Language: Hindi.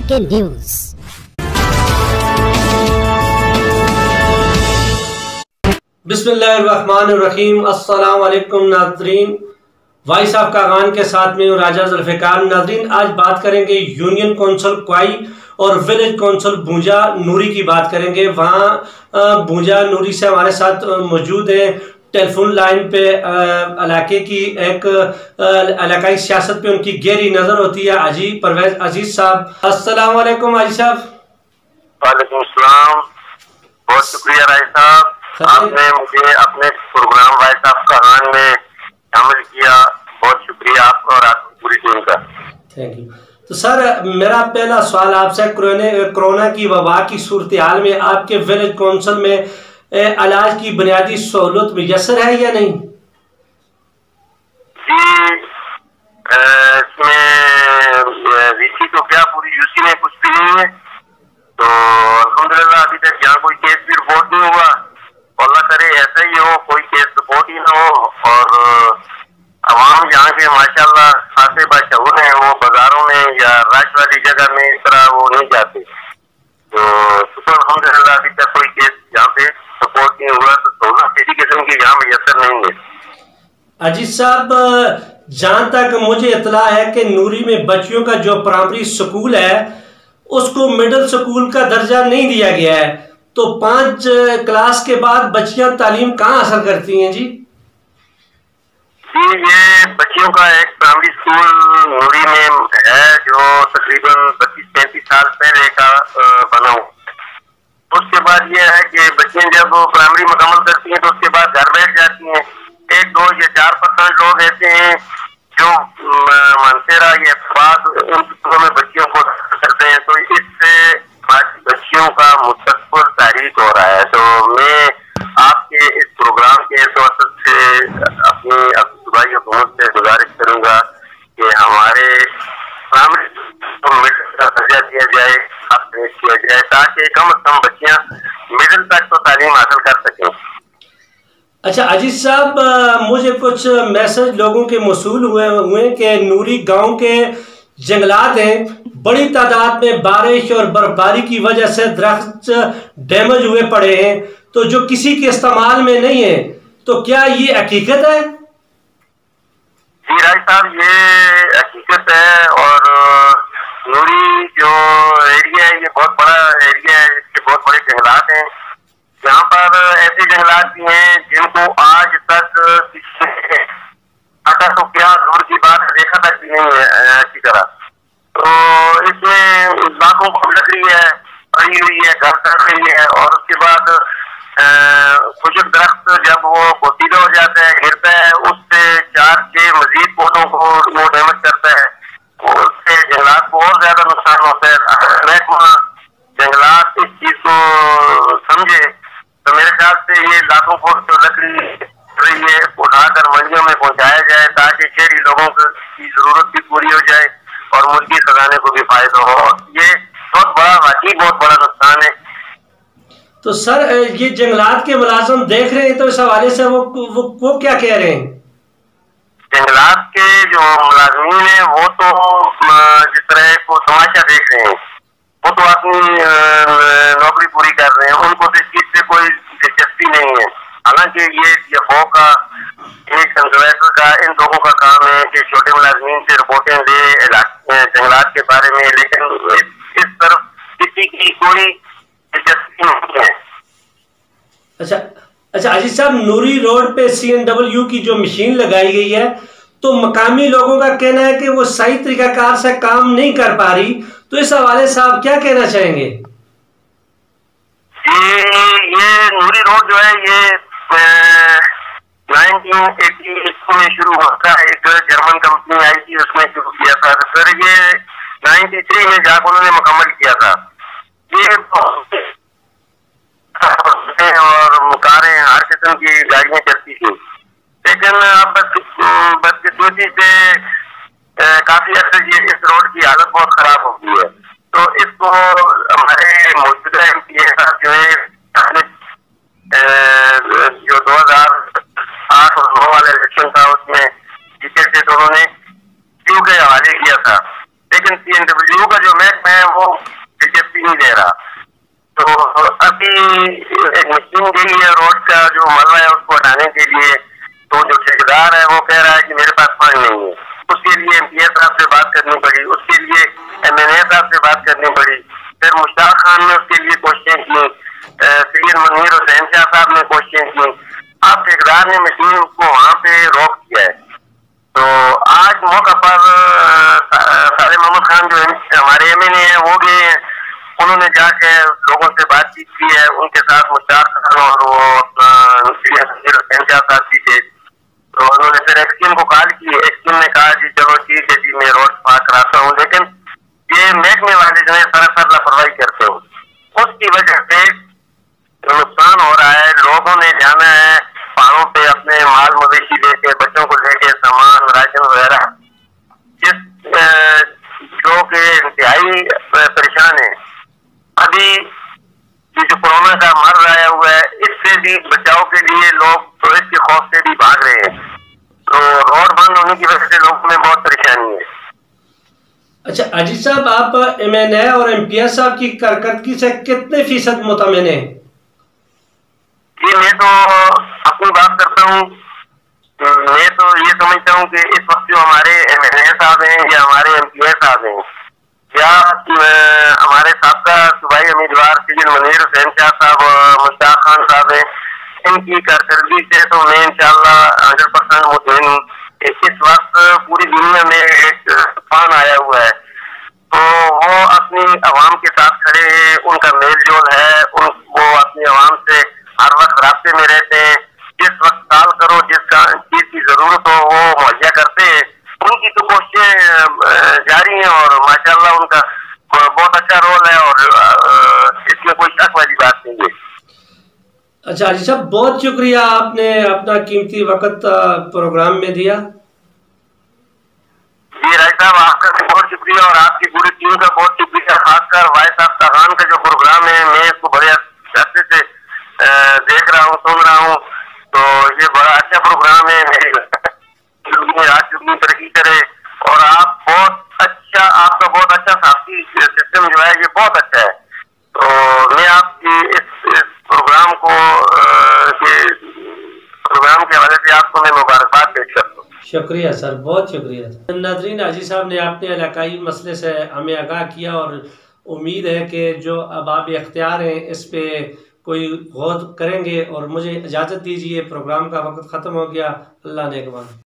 के न्यूज। बिस्मिल्लाहिर्रहमानिर्रहीम। अस्सलाम वालेकुम नाज़रीन, वॉइस ऑफ कागान के साथ में राजा जुल्फ़िकार। नाज़रीन, आज बात करेंगे यूनियन कौंसिल क्वाई और विलेज कौंसिल भूंजा नूरी की बात करेंगे। वहाँ भूंजा नूरी से हमारे साथ मौजूद हैं टेलीफोन लाइन पे। इलाके की एक इलाकाई सियासत पे उनकी गहरी नज़र होती है हाजी परवेज अजीज साहब। अस्सलाम वालेकुम हाजी साहब। वालेकुम सलाम। बहुत शुक्रिया राय साहब, आपने मुझे अपने प्रोग्राम वॉइस ऑफ कागान में शामिल किया। बहुत शुक्रिया आपका और आपकी पूरी टीम का। Thank you. तो सर, मेरा पहला सवाल आपसे, कोरोना की वबा की सूरत हाल में आपके विलेज कौंसिल में इलाज की बुनियादी सहूलत मुयसर है या नहीं? जी, इसमें वीसी तो क्या पूरी यूसी में कुछ भी नहीं है। तो अल्हम्दुलिल्लाह अभी तक यहाँ कोई केस भी रिपोर्ट नहीं हुआ। अल्लाह करे ऐसा ही हो, कोई केस रिपोर्ट ही ना हो। और आवाम यहाँ के माशाल्लाह खासे बाशऊर हैं, वो बाजारों में या रश वाली जगह में इस तरह वो नहीं जाते। तो शुक्र अल्हम्दुलिल्लाह अभी तक कोई केस यहाँ पे सपोर्ट नहीं हुआ। तो सहूलत किसी किस्म की यहाँ मुयसर नहीं है। अजीज साहब, जहाँ तक मुझे इतला है कि नूरी में बच्चियों का जो प्राइमरी स्कूल है उसको मिडिल स्कूल का दर्जा नहीं दिया गया है। तो 5 क्लास के बाद बच्चियां तालीम कहाँ हासिल करती हैं जी? ये बच्चियों का एक प्राइमरी स्कूल नूरी में है जो तकरीबन 25-35 साल पहले का बना हुआ। उसके बाद ये है कि बच्चियां जब प्राइमरी मुकम्मल करती हैं तो उसके बाद घर बैठ जाती हैं। 1, 2 या 4% लोग ऐसे हैं जो मनसेरा या बाद उन स्कूलों में बच्चियों को करते हैं। तो इससे बच्चियों का मुस्तकबिल तारीख हो रहा है। तो मैं आपके इस प्रोग्राम के वसत से अपनी सूबाई हुकूमत से गुजारिश करूंगा कि हमारे प्राइमरी का दर्जा दिया जाए, किया जाए, ताकि कम से कम बच्चियां मिडिल तक तो तालीम हासिल कर सकें। अच्छा अजीज साहब, मुझे कुछ मैसेज लोगों के मौसूल हुए कि नूरी गांव के जंगलात हैं, बड़ी तादाद में बारिश और बर्फबारी की वजह से दरख्त डैमेज हुए पड़े हैं, तो जो किसी के इस्तेमाल में नहीं है। तो क्या ये हकीकत है? जी राय साहब, ये हकीकत है। और नूरी जो एरिया है ये बहुत बड़ा एरिया है, इसके बहुत बड़े जंगलात हैं। यहाँ पर ऐसे जंगलात भी हैं जिनको आज तक तो क्या दूर की बात देखा तक भी नहीं है अच्छी तरह। तो इसमें लाखों की लकड़ी है, पड़ी हुई है, घर कर रही है। और उसके बाद खुशक दरख्त जब वो पोतीला हो जाता है, गिरता है, उससे 4-6 मजीद पौधों को वो डैमेज करता है। उससे जंगलात को और ज्यादा नुकसान होता है। महकमा जंगलात इस चीज को समझे तो मेरे ख्याल से ये लाखों फुट जो लकड़ी रही है उठाकर मंडियों में पहुंचाया जाए, ताकि शहरी लोगों की जरूरत भी पूरी हो जाए और मुल्की खजाने को भी फायदा हो। ये बहुत बड़ा, वाकई बहुत बड़ा नुकसान है। तो सर, ये जंगलात के मुलाजिम देख रहे हैं, तो इस हवाले से वो क्या कह रहे हैं? जंगलात के जो मुलाजिमीन है वो तो जिस तरह को तमाशा देख रहे हैं, वो तो अपनी नौकरी पूरी कर रहे हैं। उनको तो इस चीज से कोई दिलचस्पी नहीं है। हालांकि ये DFO का, एक कंजर्वेटर का, इन लोगों का काम है कि छोटे मुलाजिमीन से रिपोर्टें दे जंगलात के बारे में, लेकिन इस तरफ किसी की कोई दिलचस्पी नहीं है। अच्छा अजीज साहब, नूरी रोड पे CNW की जो मशीन लगाई गई है, तो मकामी लोगों का कहना है कि वो सही तरीकाकार से काम नहीं कर पा रही। तो इस हवाले से आप क्या कहना चाहेंगे? ये नूरी रोड जो है ये 1980 में शुरू हुआ था। एक जर्मन कंपनी आई थी, उसने शुरू किया था। सर ये 93 में जाकर उन्होंने मुकम्मल किया था। ये और कारें, हर किस्म की गाड़ियां चलती थी। लेकिन अब बदकिस्मती से काफी हद तक ये इस रोड की हालत बहुत खराब हो गई है। तो इसको हमारे मौजूदा MPA जो है जो 2008 और 2009 वाला इलेक्शन था उसमें जीते थे, तो उन्होंने क्यों के हवाले किया था। लेकिन CNCNW का जो महकमा है वो दिलचस्पी नहीं दे रहा। तो अभी एक मशीन गई है रोड का जो मलबा है उसको हटाने के लिए, तो जो ठेकेदार है वो कह रहा है कि मेरे पास फंड नहीं है। उसके लिए MPS साहब से बात करनी पड़ी, उसके लिए MNA साहब से बात करनी पड़ी, फिर मुश्ताक खान ने उसके लिए कोशिशें की, सैयद मुनीर हुसैन शाह साहब ने कोशिशें की। अब ठेकेदार ने मशीन को वहां पे रोक दिया है। तो आज मौका पर साले मोहम्मद खान जो हमारे MNA है वो गए हैं, उन्होंने जाके लोगों से बातचीत की है, उनके साथ मुश्ताक खान और वो अपना हुसैन शाह साहब भी थे। तो उन्होंने फिर एक्सकिम को कॉल की, एक्सकिम ने कहा जी चलो ठीक है जी मैं रोड पार कराता हूँ, लेकिन ये महकमे वाले जो है सरासर लापरवाही करते हो, उसकी वजह से नुकसान हो रहा है। लोगों ने जाना है पहाड़ों पे अपने माल मवेशी लेके, बच्चों को लेके, सामान राशन वगैरह, जिस जो के इंतहाई परेशान है। अभी ये जो कोरोना का मर रहा हुआ है, इससे भी बचाव के लिए लोग तो इसके खौफ से भी भाग रहे हैं। तो रोड बंद होने की वजह से लोगों में बहुत परेशानी है। अच्छा अजीज साहब, आप MNA और MPS साहब की कारकर्दगी से कितने फीसद मुतमिन हैं? जी मैं तो अपनी बात करता हूँ, मैं तो ये समझता हूँ कि इस वक्त जो हमारे MNA साहब हैं या हमारे MPS साहब हैं या हमारे साबका सूबाई उम्मीदवार सैयद मुनीर हुसैन शाह साहब, मुश्ताक खान साहब हैं, इनकी कारकर्दगी से तो मैं इंशाअल्लाह 100% मुतमिन हूँ। इस वक्त पूरी दुनिया में एक तूफान आया हुआ है, तो वो अपनी आवाम के साथ खड़े हैं, उनका मेल जोल है, वो अपनी आवाम से हर वक्त रास्ते में रहते हैं। जिस वक्त साल करो जिस चीज की जरूरत हो वो मुहैया करते हैं। उनकी तो कोशिशें जारी हैं और माशाल्लाह उनका बहुत अच्छा रोल है और इसमें कोई शक वाली बात नहीं है। अच्छा अजीज साहब, बहुत शुक्रिया, आपने अपना कीमती वक्त प्रोग्राम में दिया। जी राय साहब, आपका भी बहुत शुक्रिया और आपकी पूरी टीम का बहुत शुक्रिया। खासकर वॉइस ऑफ कागान का जो प्रोग्राम है, मैं इसको बड़े अच्छे से देख रहा हूँ, सुन रहा हूँ, तो ये बड़ा अच्छा प्रोग्राम है। आज अपनी तरक्की करे और आप बहुत अच्छा, आपका बहुत अच्छा साथी सिस्टम जो है ये बहुत अच्छा है। तो मैं आपकी इस प्रोग्राम को प्रोग्राम के हवाले से आपको मैं मुबारकबाद पेश करता हूँ। शुक्रिया सर, बहुत शुक्रिया। नाज़रीन, अजीज साहब ने अपने इलाकाई मसले से हमें आगाह किया और उम्मीद है कि जो अबाब इख्तियार हैं इस पे कोई गौर करेंगे। और मुझे इजाज़त दीजिए, प्रोग्राम का वक्त ख़त्म हो गया। अल्लाह नेगवान।